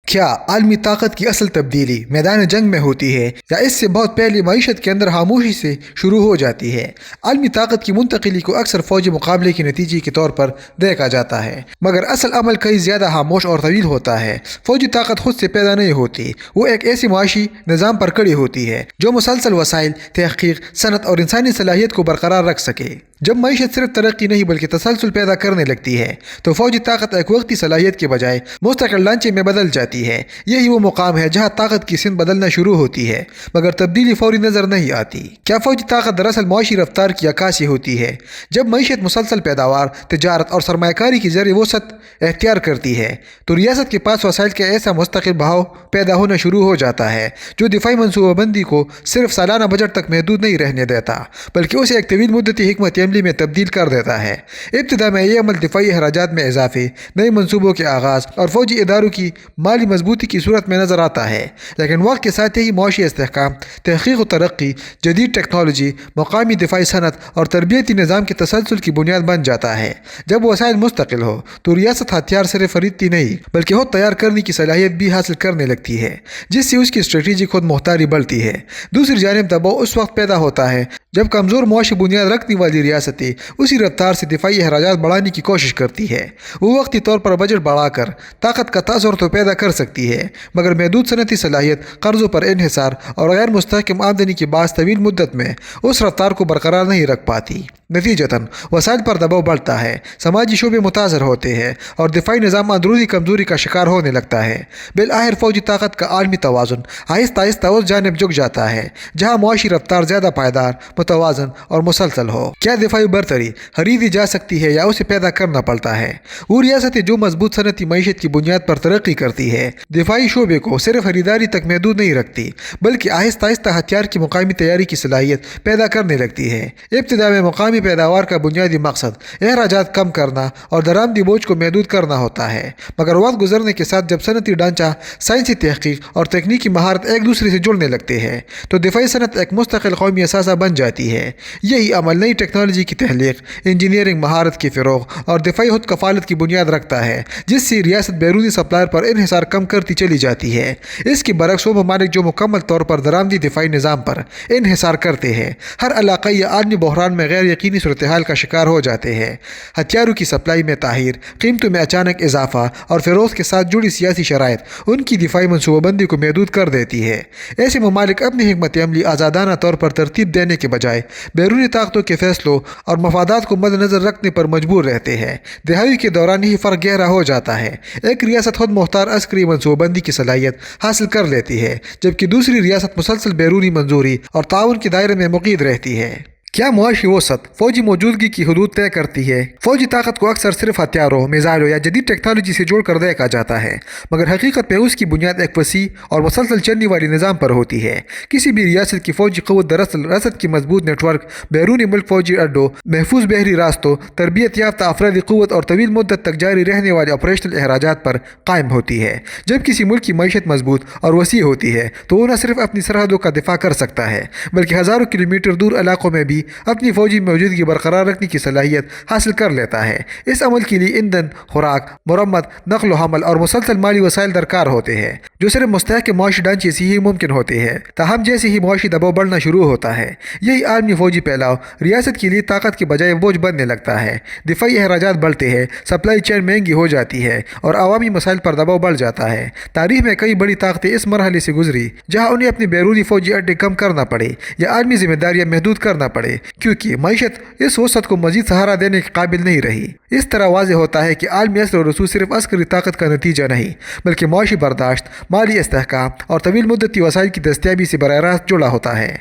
کیا عالمی طاقت کی اصل تبدیلی میدان جنگ میں ہوتی ہے یا اس سے بہت پہلے معیشت کے اندر خاموشی سے شروع ہو جاتی ہے؟ عالمی طاقت کی منتقلی کو اکثر فوجی مقابلے کے نتیجے کے طور پر دیکھا جاتا ہے، مگر اصل عمل کئی زیادہ خاموش اور طویل ہوتا ہے۔ فوجی طاقت خود سے پیدا نہیں ہوتی، وہ ایک ایسی معاشی نظام پر کھڑی ہوتی ہے جو مسلسل وسائل، تحقیق، صنعت اور انسانی صلاحیت کو برقرار رکھ سکے۔ جب معیشت صرف ترقی نہیں بلکہ تسلسل پیدا کرنے لگتی ہے تو فوجی طاقت ایک وقتی صلاحیت کے بجائے مستقل ڈھانچے میں بدل جاتی ہے۔ یہی وہ مقام ہے جہاں طاقت کی سمت بدلنا شروع ہوتی ہے، مگر تبدیلی فوری نظر نہیں آتی۔ کیا فوجی طاقت دراصل معاشی رفتار کی عکاسی ہوتی ہے؟ جب معیشت مسلسل پیداوار، تجارت اور سرمایہ کاری کی زیر وسعت اختیار کرتی ہے تو ریاست کے پاس وسائل کا ایسا مستقل بہاؤ پیدا ہونا شروع ہو جاتا ہے جو دفاعی منصوبہ بندی کو صرف سالانہ بجٹ تک محدود نہیں رہنے دیتا بلکہ اسے ایک طویل مدتی حکمت عملی میں تبدیل کر دیتا ہے۔ ابتدا میں یہ عمل دفاعی اخراجات میں اضافے، نئے منصوبوں کے آغاز اور فوجی اداروں کی مالی مضبوطی کی صورت میں نظر آتا ہے، لیکن وقت کے ساتھ ہی معاشی استحکام، تحقیق و ترقی، جدید ٹیکنالوجی، مقامی دفاعی صنعت اور تربیتی نظام کے تسلسل کی بنیاد بن جاتا ہے۔ جب وسائل مستقل ہو تو ریاست ہتھیار صرف خریدتی نہیں بلکہ خود تیار کرنے کی صلاحیت بھی حاصل کرنے لگتی ہے، جس سے اس کی اسٹریٹجی خود مختاری بڑھتی ہے۔ دوسری جانب دباؤ اس وقت پیدا ہوتا ہے جب کمزور معاشی بنیاد رکھنے والی ریاستیں اسی رفتار سے دفاعی اخراجات بڑھانے کی کوشش کرتی ہے۔ وہ وقتی طور پر بجٹ بڑھا کر طاقت کا تاثر تو پیدا کر سکتی ہے، مگر محدود صنعتی صلاحیت، قرضوں پر انحصار اور غیر مستحکم آمدنی کے باعث طویل مدت میں اس رفتار کو برقرار نہیں رکھ پاتی۔ نتیجتاً وسائل پر دباؤ بڑھتا ہے، سماجی شعبے متاثر ہوتے ہیں اور دفاعی نظام اندرونی کمزوری کا شکار ہونے لگتا ہے۔ بالآخر فوجی طاقت کا عالمی توازن آہستہ آہستہ اس جانب جھک جاتا ہے جہاں معاشی رفتار زیادہ پائیدار، متوازن اور مسلسل ہو۔ کیا دفاعی برتری خریدی جا سکتی ہے یا اسے پیدا کرنا پڑتا ہے؟ وہ ریاستیں جو مضبوط صنعتی معیشت کی بنیاد پر ترقی کرتی ہے دفاعی شعبے کو صرف خریداری تک محدود نہیں رکھتی بلکہ آہستہ آہستہ ہتھیار کی مقامی تیاری کی صلاحیت پیدا کرنے لگتی ہے۔ ابتدا میں مقامی پیداوار کا بنیادی مقصد اخراجات کم کرنا اور درآمدی بوجھ کو محدود کرنا ہوتا ہے، مگر وقت گزرنے کے ساتھ جب صنعتی ڈھانچہ، سائنسی تحقیق اور تکنیکی مہارت ایک دوسرے سے جڑنے لگتے ہیں تو دفاعی صنعت ایک مستقل قومی اثاثہ بن جاتی ہے۔ یہی عمل نئی ٹیکنالوجی کی تخلیق، انجینئرنگ مہارت کی فروغ اور دفاعی خود کفالت کی بنیاد رکھتا ہے، جس سے ریاست بیرونی سپلائر پر انحصار کم کرتی چلی جاتی ہے۔ اس کے برعکس وہ ممالک جو مکمل طور پر درآمدی دفاعی نظام پر انحصار کرتے ہیں ہر علاقائی یا عالمی بحران میں غیر یقینی صورتحال کا شکار ہو جاتے ہیں۔ ہتھیاروں کی سپلائی میں تاخیر، قیمتوں میں اچانک اضافہ اور فروخت کے ساتھ جڑی سیاسی شرائط ان کی دفاعی منصوبہ بندی کو محدود کر دیتی ہے۔ ایسے ممالک اپنی حکمت عملی آزادانہ طور پر ترتیب دینے کے بجائے بیرونی طاقتوں کے فیصلوں اور مفادات کو مد نظر رکھنے پر مجبور رہتے ہیں۔ دہائی کے دوران ہی فرق گہرا ہو جاتا ہے۔ ایک ریاست خود مختار عسکری منصوبہ بندی کی صلاحیت حاصل کر لیتی ہے جبکہ دوسری ریاست مسلسل بیرونی منظوری اور تعاون کے دائرے میں مقید رہتی ہے۔ کیا معاشی وسعت فوجی موجودگی کی حدود طے کرتی ہے؟ فوجی طاقت کو اکثر صرف ہتھیاروں، میزائلوں یا جدید ٹیکنالوجی سے جوڑ کر دیکھا جاتا ہے، مگر حقیقت میں اس کی بنیاد ایک وسیع اور مسلسل چلنے والی نظام پر ہوتی ہے۔ کسی بھی ریاست کی فوجی قوت دراصل رسد کی مضبوط نیٹ ورک، بیرونی ملک فوجی اڈوں، محفوظ بحری راستوں، تربیت یافتہ افرادی قوت اور طویل مدت تک جاری رہنے والے آپریشنل اخراجات پر قائم ہوتی ہے۔ جب کسی ملک کی معیشت مضبوط اور وسیع ہوتی ہے تو وہ نہ صرف اپنی سرحدوں کا دفاع کر سکتا ہے بلکہ ہزاروں کلومیٹر دور علاقوں میں بھی اپنی فوجی موجودگی برقرار رکھنے کی صلاحیت حاصل کر لیتا ہے۔ اس عمل کے لیے ایندھن، خوراک، مرمت، نقل و حمل اور مسلسل مالی وسائل درکار ہوتے ہیں جو صرف مستحکم معاشی ڈھانچے سے ہی ممکن ہوتے ہیں۔ تاہم جیسے ہی معاشی دباؤ بڑھنا شروع ہوتا ہے یہی عالمی فوجی پھیلاؤ ریاست کے لیے طاقت کے بجائے بوجھ بننے لگتا ہے۔ دفاعی اخراجات بڑھتے ہیں، سپلائی چین مہنگی ہو جاتی ہے اور عوامی مسائل پر دباؤ بڑھ جاتا ہے۔ تاریخ میں کئی بڑی طاقتیں اس مرحلے سے گزری جہاں انہیں اپنے بیرونی فوجی اڈے کم کرنا پڑے یا عالمی ذمہ داریاں محدود کرنا پڑے کیونکہ معیشت اس وسعت کو مزید سہارا دینے کے قابل نہیں رہی۔ اس طرح واضح ہوتا ہے کہ عالمی اثر و رسوخ صرف عسکری طاقت کا نتیجہ نہیں بلکہ معاشی برداشت، مالی استحکام اور طویل مدتی وسائل کی دستیابی سے براہ راست جڑا ہوتا ہے۔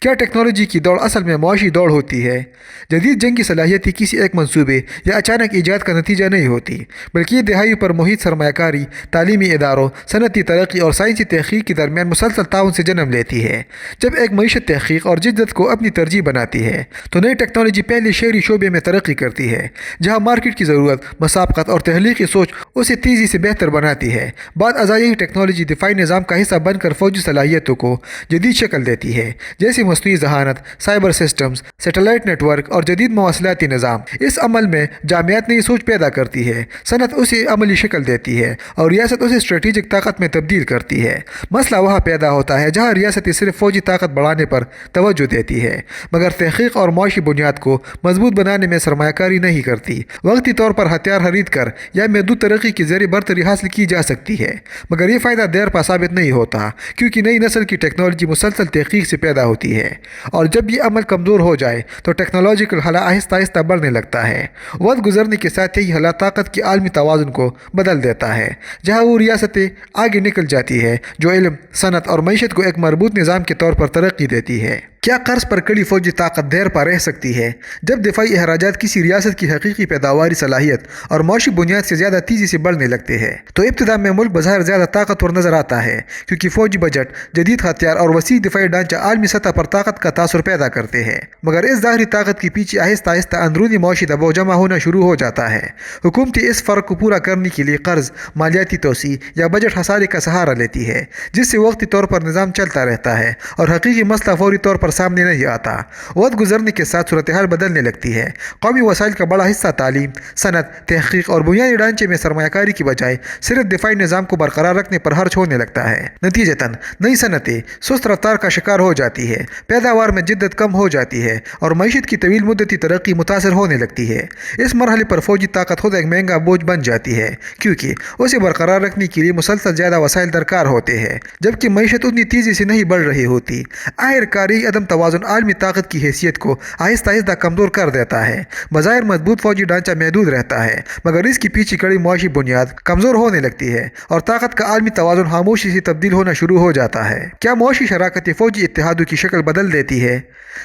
کیا ٹیکنالوجی کی دوڑ اصل میں معاشی دوڑ ہوتی ہے؟ جدید جنگی صلاحیتیں کسی ایک منصوبے یا اچانک ایجاد کا نتیجہ نہیں ہوتی بلکہ یہ دہائیوں پر محیط سرمایہ کاری، تعلیمی اداروں، صنعتی ترقی اور سائنسی تحقیق کے درمیان مسلسل تعاون سے جنم لیتی ہے۔ جب ایک معیشت تحقیق اور جدت کو اپنی ترجیح بناتی ہے تو نئی ٹیکنالوجی پہلے شہری شعبے میں ترقی کرتی ہے جہاں مارکیٹ کی ضرورت، مسابقت اور تخلیقی سوچ اسے تیزی سے بہتر بناتی ہے۔ بعد ازاں یہی ٹیکنالوجی دفاعی نظام کا حصہ بن کر فوجی صلاحیتوں کو جدید شکل دیتی ہے۔ جیسے مصنوعی ذہانت، cyber systems, satellite network اور جدید مواصلاتی نظام۔ اس عمل میں جامعات نئی سوچ پیدا کرتی ہے، صنعت اسے عملی شکل دیتی ہے اور ریاست اسے اسٹریٹجک طاقت میں تبدیل کرتی ہے۔ مسئلہ وہاں پیدا ہوتا ہے جہاں ریاستیں صرف فوجی طاقت بڑھانے پر توجہ دیتی ہے مگر تحقیق اور معاشی بنیاد کو مضبوط بنانے میں سرمایہ کاری نہیں کرتی۔ وقتی طور پر ہتھیار خرید کر یا محدود ترقی کے ذریعے برتری حاصل کی جا سکتی ہے مگر یہ فائدہ دیر پا ثابت نہیں ہوتا کیونکہ نئی نسل کی ٹیکنالوجی مسلسل تحقیق سے پیدا ہوتی ہے اور جب یہ عمل کمزور ہو جائے تو ٹیکنالوجیکل حلا آہستہ آہستہ بڑھنے لگتا ہے۔ وقت گزرنے کے ساتھ یہی حلا طاقت کی عالمی توازن کو بدل دیتا ہے جہاں وہ ریاستیں آگے نکل جاتی ہے جو علم، صنعت اور معیشت کو ایک مربوط نظام کے طور پر ترقی دیتی ہے۔ کیا قرض پر کڑی فوجی طاقت دیر پا رہ سکتی ہے؟ جب دفاعی اخراجات کسی ریاست کی حقیقی پیداواری صلاحیت اور معاشی بنیاد سے زیادہ تیزی سے بڑھنے لگتے ہیں تو ابتدا میں ملک بظاہر زیادہ طاقتور نظر آتا ہے کیونکہ فوجی بجٹ، جدید ہتھیار اور وسیع دفاعی ڈھانچہ عالمی سطح پر طاقت کا تاثر پیدا کرتے ہیں مگر اس ظاہری طاقت کے پیچھے آہستہ آہستہ اندرونی معاشی دباؤ جمع ہونا شروع ہو جاتا ہے۔ حکومتیں اس فرق کو پورا کرنے کے لیے قرض، مالیاتی توسیع یا بجٹ خسارے کا سہارا لیتی ہے جس سے وقتی طور پر نظام چلتا رہتا ہے اور حقیقی مسئلہ فوری طور پر سامنے نہیں آتا۔ وقت گزرنے کے ساتھ صورتحال بدلنے لگتی ہے۔ قومی وسائل کا بڑا حصہ تعلیم، صنعت، تحقیق اور بنیادی ڈھانچے میں سرمایہ کاری کی بجائے صرف دفاعی نظام کو برقرار رکھنے پر خرچ ہونے لگتا ہے۔ نتیجتاً نئی صنعتیں سست رفتار کا شکار ہو جاتی ہے، پیداوار میں جدت کم ہو جاتی ہے اور معیشت کی طویل مدتی ترقی متاثر ہونے لگتی ہے۔ اس مرحلے پر فوجی طاقت خود ایک مہنگا بوجھ بن جاتی ہے کیونکہ اسے برقرار رکھنے کے لیے مسلسل زیادہ وسائل درکار ہوتے ہیں جبکہ معیشت اتنی تیزی سے نہیں بڑھ رہی ہوتی۔ آخرکار یہ عدم توازن عالمی طاقت کی حیثیت کو آہستہ آہستہ کمزور کر دیتا ہے۔ بظاہر مضبوط فوجی ڈھانچہ محدود رہتا ہے مگر اس کی پیچھے کڑی معاشی بنیاد کمزور ہونے لگتی ہے اور طاقت کا عالمی توازن خاموشی سے تبدیل ہونا شروع ہو جاتا ہے۔ کیا معاشی شراکتیں فوجی اتحادوں کی شکل بدل دیتی ہے؟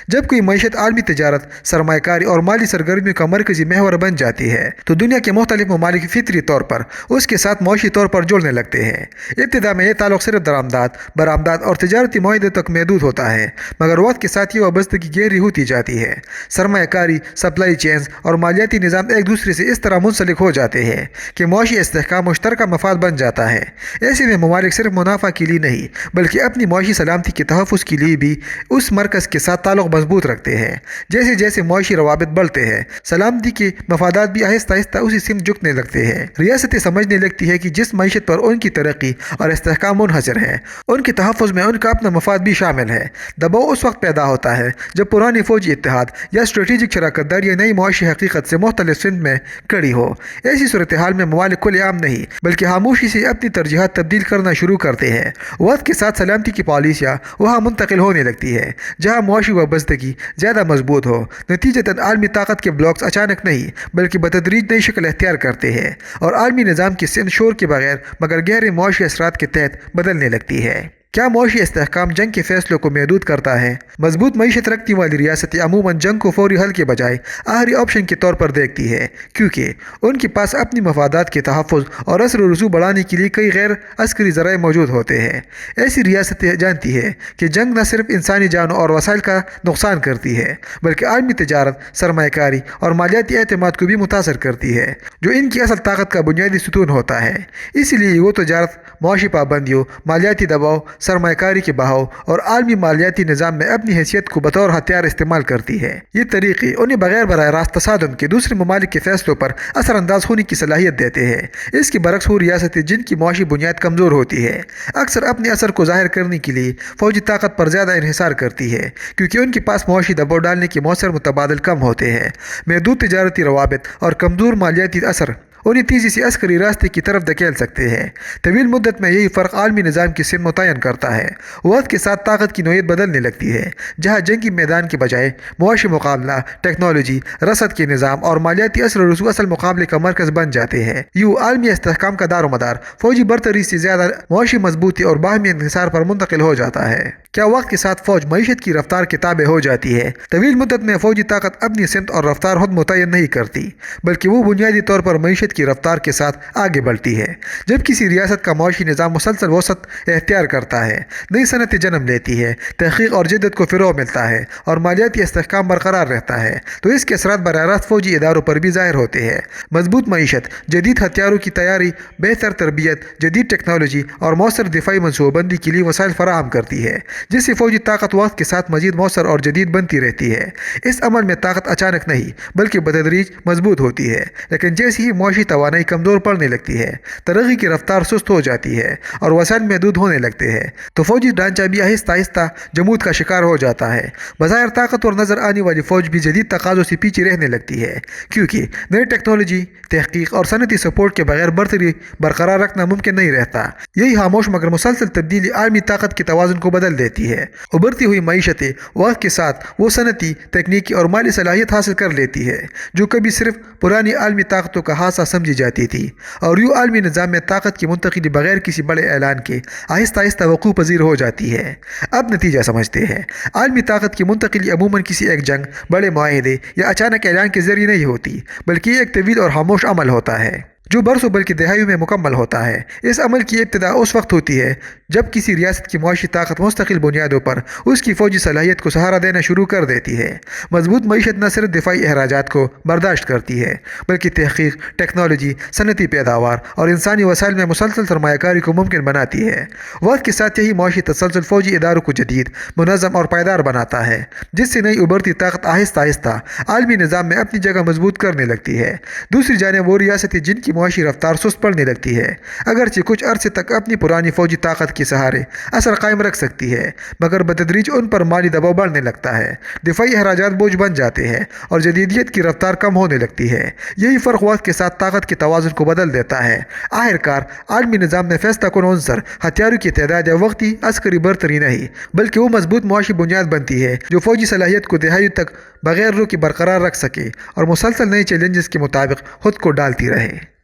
جب کوئی معیشت عالمی تجارت، سرمایہ کاری اور مالی سرگرمیوں کا مرکزی محور بن جاتی ہے تو دنیا کے مختلف ممالک فطری طور پر اس کے ساتھ معاشی طور پر جڑنے لگتے ہیں۔ ابتدا میں یہ تعلق صرف درآمدات، برآمدات اور تجارتی معاہدے تک محدود ہوتا ہے مگر وقت کے ساتھ یہ وابستگی گہری ہوتی جاتی ہے۔ سرمایہ کاری، سپلائی چینز اور مالیاتی نظام ایک دوسرے سے اس طرح منسلک ہو جاتے ہیں کہ معاشی استحکام مشترکہ مفاد بن جاتا ہے۔ ایسے میں ممالک صرف منافع کے لیے نہیں بلکہ اپنی معاشی سلامتی کے تحفظ کے لیے بھی اس مرکز کے ساتھ تعلق مضبوط رکھتے ہیں۔ جیسے جیسے معاشی روابط بڑھتے ہیں، سلامتی کے مفادات بھی آہستہ آہستہ اسی سمت جھکنے لگتے ہیں۔ ریاستیں سمجھنے لگتی ہے کہ جس معیشت پر ان کی ترقی اور استحکام منحصر ہے، ان کے تحفظ میں ان کا اپنا مفاد بھی شامل ہے۔ دباؤ اس وقت پیدا ہوتا ہے جب پرانے فوجی اتحاد یا اسٹریٹجک شراکت داری نئی معاشی حقیقت سے مختلف سمت میں کھڑی ہو۔ ایسی صورتحال میں ممالک کھلے عام نہیں بلکہ خاموشی سے اپنی ترجیحات تبدیل کرنا شروع کرتے ہیں۔ وقت کے ساتھ سلامتی کی پالیسیاں وہاں منتقل ہونے لگتی ہے جہاں معاشی وابستگی زیادہ مضبوط ہو۔ نتیجتاً عالمی طاقت کے بلاکس اچانک نہیں بلکہ بتدریج نئی شکل اختیار کرتے ہیں اور عالمی نظام کی سند شور کے بغیر مگر گہرے معاشی اثرات کے تحت بدلنے لگتی ہے۔ کیا معاشی استحکام جنگ کے فیصلوں کو محدود کرتا ہے؟ مضبوط معیشت رکھنے والی ریاستیں عموماً جنگ کو فوری حل کے بجائے آخری آپشن کے طور پر دیکھتی ہے کیونکہ ان کے پاس اپنی مفادات کے تحفظ اور اثر و رسوخ بڑھانے کے لیے کئی غیر عسکری ذرائع موجود ہوتے ہیں۔ ایسی ریاستیں جانتی ہے کہ جنگ نہ صرف انسانی جانوں اور وسائل کا نقصان کرتی ہے بلکہ عالمی تجارت، سرمایہ کاری اور مالیاتی اعتماد کو بھی متاثر کرتی ہے جو ان کی اصل طاقت کا بنیادی ستون ہوتا ہے۔ اسی لیے وہ تجارت، معاشی پابندیوں، مالیاتی دباؤ، سرمایہ کاری کے بہاؤ اور عالمی مالیاتی نظام میں اپنی حیثیت کو بطور ہتھیار استعمال کرتی ہے۔ یہ طریقے انہیں بغیر براہ راست تصادم کے دوسرے ممالک کے فیصلوں پر اثر انداز ہونے کی صلاحیت دیتے ہیں۔ اس کے برعکس وہ ریاستیں جن کی معاشی بنیاد کمزور ہوتی ہے اکثر اپنے اثر کو ظاہر کرنے کے لیے فوجی طاقت پر زیادہ انحصار کرتی ہے کیونکہ ان کے پاس معاشی دباؤ ڈالنے کے مؤثر متبادل کم ہوتے ہیں۔ محدود تجارتی روابط اور کمزور مالیاتی اثر انہیں تیزی سے عسکری راستے کی طرف دھکیل سکتے ہیں۔ طویل مدت میں یہی فرق عالمی نظام کی سمت متعین کرتا ہے۔ وقت کے ساتھ طاقت کی نوعیت بدلنے لگتی ہے جہاں جنگی میدان کے بجائے معاشی مقابلہ، ٹیکنالوجی، رسد کے نظام اور مالیاتی اثر و رسوخ اصل مقابلے کا مرکز بن جاتے ہیں۔ یوں عالمی استحکام کا دار و مدار فوجی برتری سے زیادہ معاشی مضبوطی اور باہمی انحصار پر منتقل ہو جاتا ہے۔ کیا وقت کے ساتھ فوج معیشت کی رفتار کے تابع ہو جاتی ہے؟ طویل مدت میں فوجی طاقت اپنی سمت اور رفتار خود متعین نہیں کرتی بلکہ وہ بنیادی طور پر معیشت کی رفتار کے ساتھ آگے بڑھتی ہے۔ جب کسی ریاست کا معاشی نظام مسلسل وسعت اختیار کرتا ہے، نئی صنعتیں جنم لیتی ہے، تحقیق اور جدت کو فروغ ملتا ہے اور مالیاتی استحکام برقرار رہتا ہے تو اس کے اثرات براہ راست فوجی اداروں پر بھی ظاہر ہوتے ہیں۔ مضبوط معیشت، جدید ہتھیاروں کی تیاری، بہتر تربیت، جدید ٹیکنالوجی اور مؤثر دفاعی منصوبہ بندی کے لیے وسائل فراہم کرتی ہے جس سے فوجی طاقت وقت کے ساتھ مزید مؤثر اور جدید بنتی رہتی ہے۔ اس عمل میں طاقت اچانک نہیں بلکہ بتدریج مضبوط ہوتی ہے، لیکن جیسے ہی معاشی توانائی کمزور پڑنے لگتی ہے، ترقی کی رفتار سست ہو جاتی ہے اور وسائل محدود ہونے لگتے ہیں، تو فوجی ڈھانچہ بھی آہستہ آہستہ جمود کا شکار ہو جاتا ہے۔ بظاہر طاقتور نظر آنے والی فوج بھی جدید تقاضوں سے پیچھے رہنے لگتی ہے، کیونکہ نئی ٹیکنالوجی، تحقیق اور صنعتی سپورٹ کے بغیر برتری برقرار رکھنا ممکن نہیں رہتا۔ یہی خاموش مگر مسلسل تبدیلی عالمی طاقت کے توازن کو بدل دیتی ہے۔ ابھرتی ہوئی معیشتیں وقت کے ساتھ وہ صنعتی، تکنیکی اور مالی صلاحیت حاصل کر لیتی ہے جو کبھی صرف پرانی عالمی طاقتوں کا حصہ سمجھی جاتی تھی، اور یوں عالمی نظام میں طاقت کی منتقلی بغیر کسی بڑے اعلان کے آہستہ آہستہ وقوع پذیر ہو جاتی ہے۔ اب نتیجہ سمجھتے ہیں۔ عالمی طاقت کی منتقلی عموماً کسی ایک جنگ، بڑے معاہدے یا اچانک اعلان کے ذریعے نہیں ہوتی، بلکہ یہ ایک طویل اور خاموش عمل ہوتا ہے جو برسوں بلکہ دہائیوں میں مکمل ہوتا ہے۔ اس عمل کی ابتدا اس وقت ہوتی ہے جب کسی ریاست کی معاشی طاقت مستقل بنیادوں پر اس کی فوجی صلاحیت کو سہارا دینا شروع کر دیتی ہے۔ مضبوط معیشت نہ صرف دفاعی اخراجات کو برداشت کرتی ہے بلکہ تحقیق، ٹیکنالوجی، صنعتی پیداوار اور انسانی وسائل میں مسلسل سرمایہ کاری کو ممکن بناتی ہے۔ وقت کے ساتھ یہی معاشی تسلسل فوجی اداروں کو جدید، منظم اور پائیدار بناتا ہے، جس سے نئی ابھرتی طاقت آہستہ آہستہ عالمی نظام میں اپنی جگہ مضبوط کرنے لگتی ہے۔ دوسری جانب وہ ریاستیں جن کی معاشی رفتار سست پڑنے لگتی ہے، اگرچہ کچھ عرصے تک اپنی پرانی فوجی طاقت کے سہارے اثر قائم رکھ سکتی ہے، مگر بتدریج ان پر مالی دباؤ بڑھنے لگتا ہے، دفاعی اخراجات بوجھ بن جاتے ہیں اور جدیدیت کی رفتار کم ہونے لگتی ہے۔ یہی فرق وقت کے ساتھ طاقت کے توازن کو بدل دیتا ہے۔ آخرکار عالمی نظام میں فیصلہ کن عنصر ہتھیاروں کی تعداد یا وقتی عسکری برتری نہیں، بلکہ وہ مضبوط معاشی بنیاد بنتی ہے جو فوجی صلاحیت کو دہائیوں تک بغیر رکے برقرار رکھ سکے اور مسلسل نئے چیلنجز کے مطابق خود کو ڈالتی رہے۔